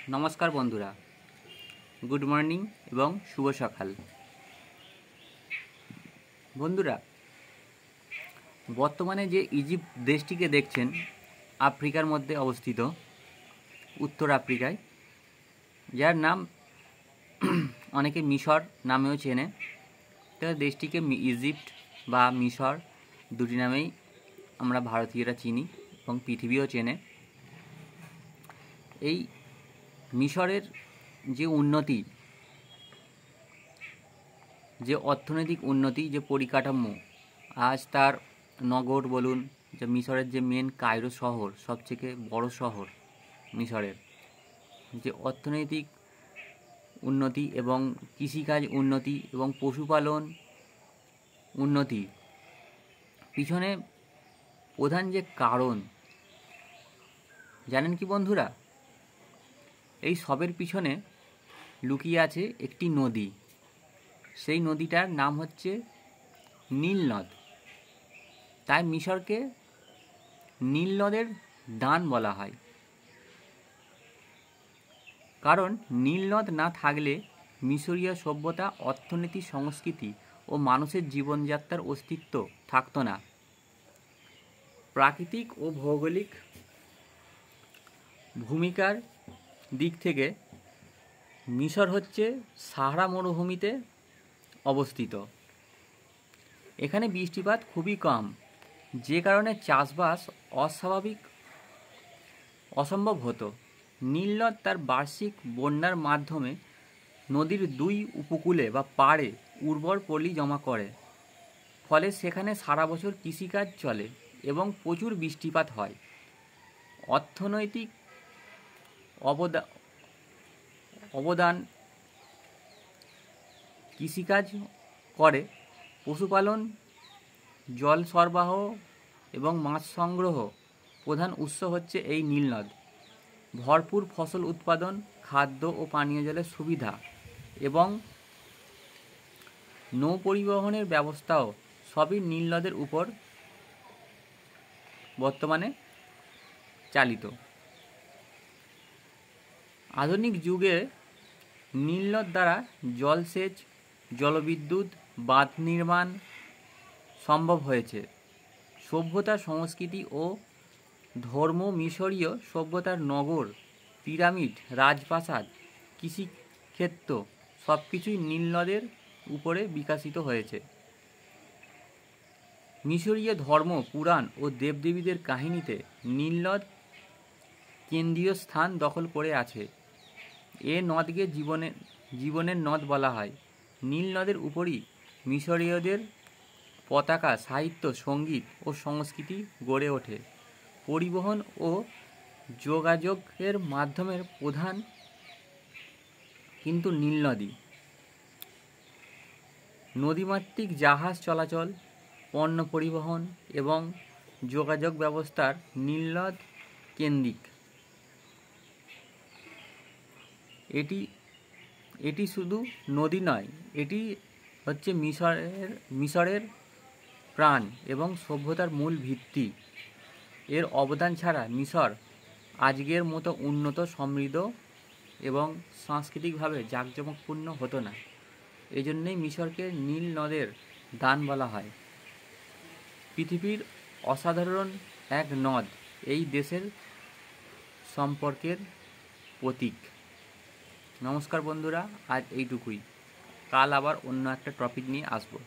নমস্কার বন্ধুরা, good morning এবং শুভ সকাল। বন্ধুরা, বর্তমানে যে ইজিপ্ট দেশটিকে দেখছেন আফ্রিকার মধ্যে অবস্থিত, উত্তর আফ্রিকায়, যার নাম অনেকে মিশর নামেও চেনে। তাই দেশটিকে ইজিপ্ট বা মিশর দুটি নামেই আমরা ভারতীয়রা চিনি এবং পৃথিবীও চেনে। এই মিশরের যে উন্নতি, যে অর্থনৈতিক উন্নতি, যে পরিকাঠামো, আজ তার নগর বলুন, যে মিশরের যে মেন কায়রো শহর, সবথেকে বড় শহর মিশরের, যে অর্থনৈতিক উন্নতি এবং কৃষিকাজ উন্নতি এবং পশুপালন উন্নতি, পিছনে প্রধান যে কারণ জানেন কি বন্ধুরা? এই সবের পিছনে লুকিয়ে আছে একটি নদী। সেই নদীটার নাম হচ্ছে নীল নদ। তাই মিশরকে নীল নদের দান বলা হয়। কারণ নীল নদ না থাকলে মিশরীয় সভ্যতা, অর্থনীতি, সংস্কৃতি ও মানুষের জীবনযাত্রার অস্তিত্ব থাকতো না। প্রাকৃতিক ও ভৌগোলিক ভূমিকার দিক থেকে মিশর হচ্ছে সাহারা মরুভূমিতে অবস্থিত। এখানে বৃষ্টিপাত খুবই কম, যে কারণে চাষবাস অসম্ভব হতো। নীল নদ তার বার্ষিক বন্যার মাধ্যমে নদীর দুই উপকূলে বা পাড়ে উর্বর পলি জমা করে, ফলে সেখানে সারা বছর কৃষিকাজ চলে এবং প্রচুর বৃষ্টিপাত হয়। অর্থনৈতিক অবদান কৃষিকাজ করে, পশুপালন, জল সরবরাহ এবং মাছ সংগ্রহ প্রধান উৎস হচ্ছে এই নীল নদ। ভরপুর ফসল উৎপাদন, খাদ্য ও পানীয় জলের সুবিধা এবং নৌ পরিবহনের ব্যবস্থাও সবই নীল নদের উপর বর্তমানে চালিত। আধুনিক যুগে নীল নদ দ্বারা জলসেচ, জলবিদ্যুৎ, বাঁধ নির্মাণ সম্ভব হয়েছে। সভ্যতা, সংস্কৃতি ও ধর্ম, মিশরীয় সভ্যতার নগর, পিরামিড, রাজপ্রাসাদ, কৃষিক্ষেত্র সব কিছুই নীল নদের উপরে বিকশিত হয়েছে। মিশরীয় ধর্ম, পুরাণ ও দেবদেবীদের কাহিনীতে নীল নদ কেন্দ্রীয় স্থান দখল করে আছে। এ নদকে জীবনের নদ বলা হয়। নীল নদের উপরই মিশরীয়দের পতাকা, সাহিত্য, সঙ্গীত ও সংস্কৃতি গড়ে ওঠে। পরিবহন ও যোগাযোগের মাধ্যমের প্রধান কিন্তু নীল নদী। নদীমাতৃক জাহাজ চলাচল, পণ্য পরিবহন এবং যোগাযোগ ব্যবস্থার নীল নদ কেন্দ্রিক। এটি শুধু নদী নয়, এটি হচ্ছে মিশরের প্রাণ এবং সভ্যতার মূল ভিত্তি। এর অবদান ছাড়া মিশর আজকের মতো উন্নত, সমৃদ্ধ এবং সাংস্কৃতিকভাবে জাঁকজমকপূর্ণ হতো না। এই জন্যেই মিশরকে নীল নদের দান বলা হয়। পৃথিবীর অসাধারণ এক নদ এই দেশের সম্পর্কের প্রতীক। নমস্কার বন্ধুরা, আজ এইটুকুই। কাল আবার অন্য একটা টপিক নিয়ে আসবো।